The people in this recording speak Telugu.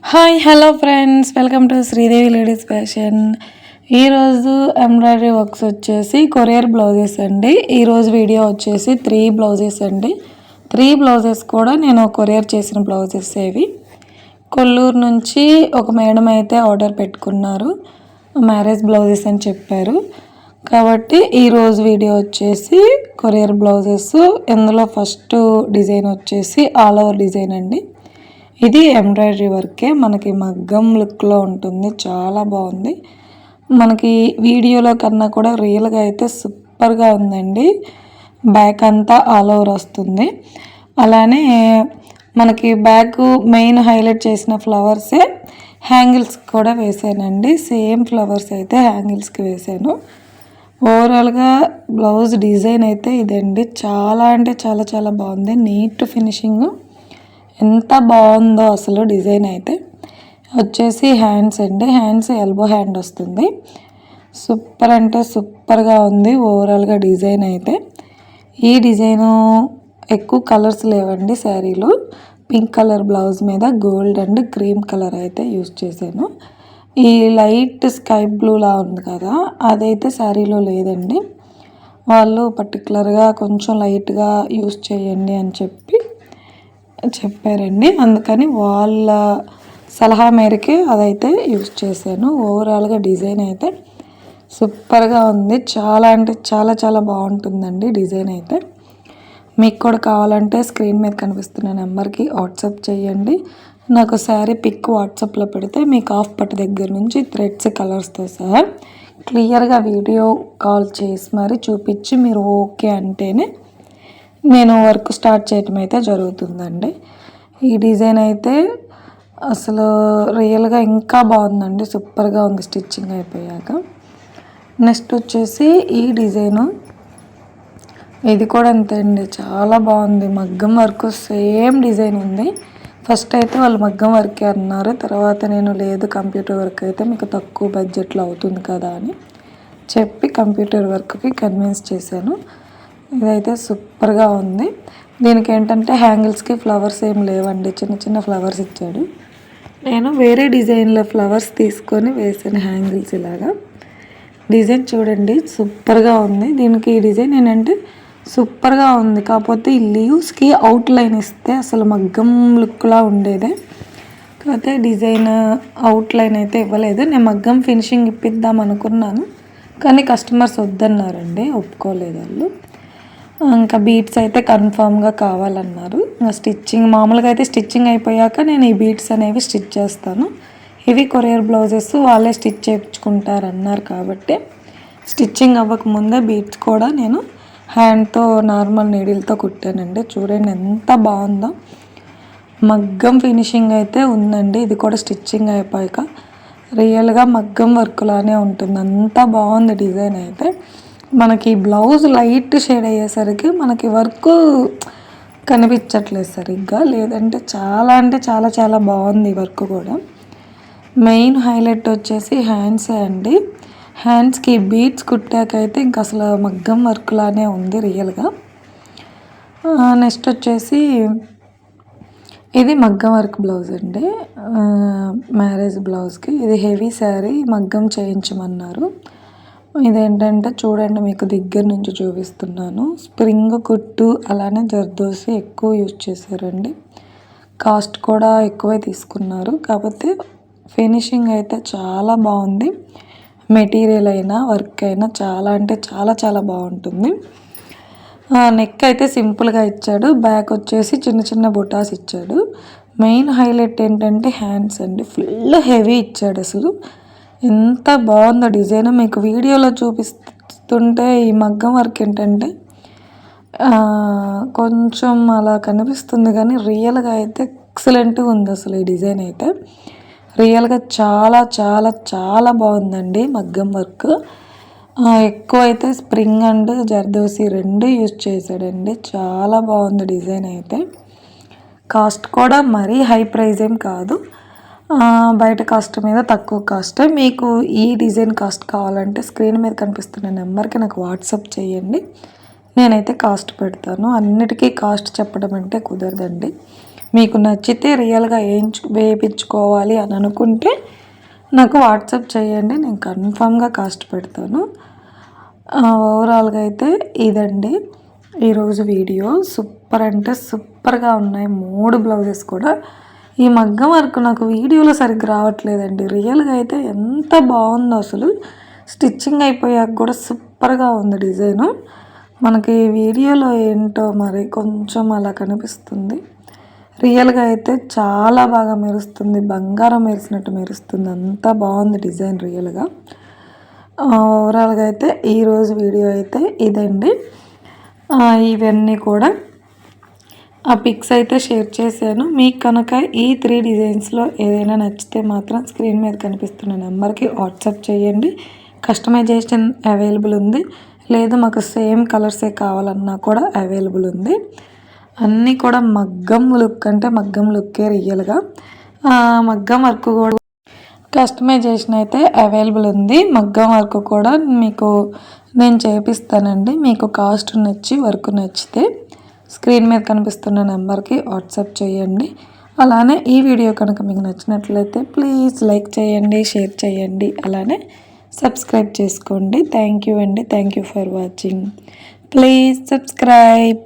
Hi hello friends, welcome to Sridevi ladies fashion. ఈరోజు ఎంబ్రాయిడరీ వర్క్స్ వచ్చేసి కొరియర్ బ్లౌజెస్ అండి. ఈరోజు వీడియో వచ్చేసి 3 బ్లౌజెస్ అండి. 3 బ్లౌజెస్ కూడా నేను కొరియర్ చేసిన బ్లౌజెస్ ఏవి. కొల్లూరు నుంచి ఒక మేడం అయితే ఆర్డర్ పెట్టుకున్నారు, మ్యారేజ్ బ్లౌజెస్ అని చెప్పారు. కాబట్టి ఈరోజు వీడియో వచ్చేసి కొరియర్ బ్లౌజెస్. ఇందులో ఫస్ట్ డిజైన్ వచ్చేసి ఆల్ ఓవర్ డిజైన్ అండి. ఇది ఎంబ్రాయిడరీ వర్కే, మనకి మగ్గం లుక్లో ఉంటుంది, చాలా బాగుంది. మనకి వీడియోలో కన్నా కూడా రియల్గా అయితే సూపర్గా ఉందండి. బ్యాక్ అంతా ఆల్ ఓవర్ వస్తుంది. అలానే మనకి బ్యాక్ మెయిన్ హైలైట్ చేసిన ఫ్లవర్సే హ్యాంగిల్స్ కూడా వేసానండి. సేమ్ ఫ్లవర్స్ అయితే హ్యాంగిల్స్కి వేసాను. ఓవరాల్గా బ్లౌజ్ డిజైన్ అయితే ఇదండి. చాలా అంటే చాలా చాలా బాగుంది. నీట్ ఫినిషింగ్, ఎంత బాగుందో అసలు. డిజైన్ అయితే వచ్చేసి హ్యాండ్స్ అండి. హ్యాండ్స్ ఎల్బో హ్యాండ్ వస్తుంది. సూపర్ అంటే సూపర్గా ఉంది ఓవరాల్గా డిజైన్ అయితే. ఈ డిజైను ఎక్కువ కలర్స్ లేవండి శారీలో. పింక్ కలర్ బ్లౌజ్ మీద గోల్డ్ అండ్ క్రీమ్ కలర్ అయితే యూస్ చేశాను. ఈ లైట్ స్కై బ్లూలా ఉంది కదా, అదైతే శారీలో లేదండి. వాళ్ళు పర్టికులర్గా కొంచెం లైట్గా యూస్ చేయండి అని చెప్పారండి. అందుకని వాళ్ళ సలహా మేరకే అదైతే యూస్ చేశాను. ఓవరాల్గా డిజైన్ అయితే సూపర్గా ఉంది. చాలా అంటే చాలా చాలా బాగుంటుందండి డిజైన్ అయితే. మీకు కూడా కావాలంటే స్క్రీన్ మీద కనిపిస్తున్న నెంబర్కి వాట్సాప్ చేయండి. నాకు శారీ పిక్ వాట్సాప్లో పెడితే మీకు హాఫ్ పట్టు దగ్గర నుంచి థ్రెడ్స్ కలర్స్తో సహా క్లియర్గా వీడియో కాల్ చేసి మరి చూపించి మీరు ఓకే అంటేనే నేను వర్క్ స్టార్ట్ చేయటం అయితే జరుగుతుందండి. ఈ డిజైన్ అయితే అసలు రియల్గా ఇంకా బాగుందండి. సూపర్గా ఉంది స్టిచ్చింగ్ అయిపోయాక. నెక్స్ట్ వచ్చేసి ఈ డిజైను, ఇది కూడా అంతే అండి, చాలా బాగుంది. మగ్గం వర్క్ సేమ్ డిజైన్ ఉంది. ఫస్ట్ అయితే వాళ్ళు మగ్గం వర్కే అన్నారు. తర్వాత నేను లేదు కంప్యూటర్ వర్క్ అయితే మీకు తక్కువ బడ్జెట్లో అవుతుంది కదా అని చెప్పి కంప్యూటర్ వర్క్కి కన్విన్స్ చేశాను. ఇదైతే సూపర్గా ఉంది. దీనికి ఏంటంటే హ్యాంగిల్స్కి ఫ్లవర్స్ ఏం లేవండి, చిన్న చిన్న ఫ్లవర్స్ ఇచ్చాడు. నేను వేరే డిజైన్లో ఫ్లవర్స్ తీసుకొని వేసాను హ్యాంగిల్స్ ఇలాగా. డిజైన్ చూడండి సూపర్గా ఉంది. దీనికి ఈ డిజైన్ ఏంటంటే సూపర్గా ఉంది. కాకపోతే ఈ లీవ్స్కి అవుట్ లైన్ ఇస్తే అసలు మగ్గం లుక్లా ఉండేదే. కాకపోతే డిజైన్ అవుట్ లైన్ అయితే ఇవ్వలేదు. నేను మగ్గం ఫినిషింగ్ ఇప్పిద్దాం అనుకున్నాను, కానీ కస్టమర్స్ వద్దన్నారండి, ఒప్పుకోలేదు వాళ్ళు. ఇంకా బీట్స్ అయితే కన్ఫామ్గా కావాలన్నారు. స్టిచ్చింగ్ మామూలుగా అయితే స్టిచ్చింగ్ అయిపోయాక నేను ఈ బీట్స్ అనేవి స్టిచ్ చేస్తాను. ఇవి కొరియర్ బ్లౌజెస్ వాళ్ళే స్టిచ్ చేయించుకుంటారన్నారు కాబట్టి స్టిచ్చింగ్ అవ్వకముందే బీట్స్ కూడా నేను హ్యాండ్తో నార్మల్ నీడిల్తో కుట్టానండి. చూడండి ఎంత బాగుందో. మగ్గం ఫినిషింగ్ అయితే ఉందండి. ఇది కూడా స్టిచ్చింగ్ అయిపోయాక రియల్గా మగ్గం వర్క్లానే ఉంటుంది. అంత బాగుంది డిజైన్ అయితే. మనకి బ్లౌజ్ లైట్ షేడ్ అయ్యేసరికి మనకి వర్క్ కనిపించట్లేదు సరిగ్గా, లేదంటే చాలా అంటే చాలా చాలా బాగుంది వర్క్ కూడా. మెయిన్ హైలైట్ వచ్చేసి హ్యాండ్సే అండి. హ్యాండ్స్కి బీట్స్ కుట్టాకైతే ఇంక అసలు మగ్గం వర్క్ లానే ఉంది రియల్గా. నెక్స్ట్ వచ్చేసి ఇది మగ్గం వర్క్ బ్లౌజ్ అండి, మ్యారేజ్ బ్లౌజ్కి. ఇది హెవీ శారీ, మగ్గం చేయించమన్నారు. ఇదేంటంటే చూడండి, మీకు దగ్గర నుంచి చూపిస్తున్నాను. స్ప్రింగ్ కుట్టు అలానే జర్దోసి ఎక్కువ యూజ్ చేశారండి. కాస్ట్ కూడా ఎక్కువే తీసుకున్నారు. కాకపోతే ఫినిషింగ్ అయితే చాలా బాగుంది. మెటీరియల్ అయినా వర్క్ అయినా చాలా అంటే చాలా చాలా బాగుంటుంది. నెక్ అయితే సింపుల్గా ఇచ్చాడు. బ్యాక్ వచ్చేసి చిన్న చిన్న బుటాస్ ఇచ్చాడు. మెయిన్ హైలైట్ ఏంటంటే హ్యాండ్స్ అండి, ఫుల్ హెవీ ఇచ్చాడు. అసలు ఎంత బాగుందో డిజైన్. మీకు వీడియోలో చూపిస్తుంటే ఈ మగ్గం వర్క్ ఏంటంటే కొంచెం అలా కనిపిస్తుంది, కానీ రియల్గా అయితే ఎక్సలెంట్గా ఉంది అసలు. ఈ డిజైన్ అయితే రియల్గా చాలా చాలా చాలా బాగుందండి మగ్గం వర్క్. ఎక్కువ అయితే స్ప్రింగ్ అండ్ జర్దోసి రెండు యూజ్ చేశాడండి. చాలా బాగుంది డిజైన్ అయితే. కాస్ట్ కూడా మరీ హై ప్రైస్ ఏం కాదు, బయట కాస్ట్ మీద తక్కువ కాస్ట్. మీకు ఈ డిజైన్ కాస్ట్ కావాలంటే స్క్రీన్ మీద కనిపిస్తున్న నెంబర్కి నాకు వాట్సాప్ చేయండి, నేనైతే కాస్ట్ పెడతాను. అన్నిటికీ కాస్ట్ చెప్పడం అంటే కుదరదండి. మీకు నచ్చితే రియల్గా వేయించుకోవాలి అని అనుకుంటే నాకు వాట్సాప్ చేయండి, నేను కన్ఫామ్గా కాస్ట్ పెడతాను. ఓవరాల్గా అయితే ఇదండి ఈరోజు వీడియో. సూపర్ అంటే సూపర్గా ఉన్నాయి 3 బ్లౌజెస్ కూడా. ఈ మగ్గం వర్క్ నాకు వీడియోలో సరిగ్గా రావట్లేదండి, రియల్గా అయితే ఎంత బాగుందో అసలు. స్టిచ్చింగ్ అయిపోయాక కూడా సూపర్గా ఉంది డిజైను. మనకి వీడియోలో ఏంటో మరి కొంచెం అలా కనిపిస్తుంది, రియల్గా అయితే చాలా బాగా మెరుస్తుంది, బంగారం మెరిసినట్టు మెరుస్తుంది, అంత బాగుంది డిజైన్ రియల్గా. ఓవరాల్గా అయితే ఈరోజు వీడియో అయితే ఇదండి. ఇవన్నీ కూడా ఆ పిక్స్ అయితే షేర్ చేశాను. మీకు కనుక ఈ 3 డిజైన్స్లో ఏదైనా నచ్చితే మాత్రం స్క్రీన్ మీద కనిపిస్తున్న నెంబర్కి వాట్సాప్ చేయండి. కస్టమైజేషన్ అవైలబుల్ ఉంది, లేదు మాకు సేమ్ కలర్సే కావాలన్నా కూడా అవైలబుల్ ఉంది. అన్నీ కూడా మగ్గం లుక్ అంటే మగ్గం లుక్కే రియల్గా. మగ్గం వర్క్ కూడా కస్టమైజేషన్ అయితే అవైలబుల్ ఉంది. మగ్గం వర్క్ కూడా మీకు నేను చేపిస్తానండి. మీకు కాస్ట్ నచ్చి వర్క్ నచ్చితే స్క్రీన్ మీద కనిపిస్తున్న నెంబర్కి వాట్సాప్ చేయండి. అలానే ఈ వీడియో కనుక మీకు నచ్చినట్లయితే ప్లీజ్ లైక్ చేయండి, షేర్ చేయండి, అలానే సబ్స్క్రైబ్ చేసుకోండి. థ్యాంక్ యూ అండి, thank you for watching. Please subscribe.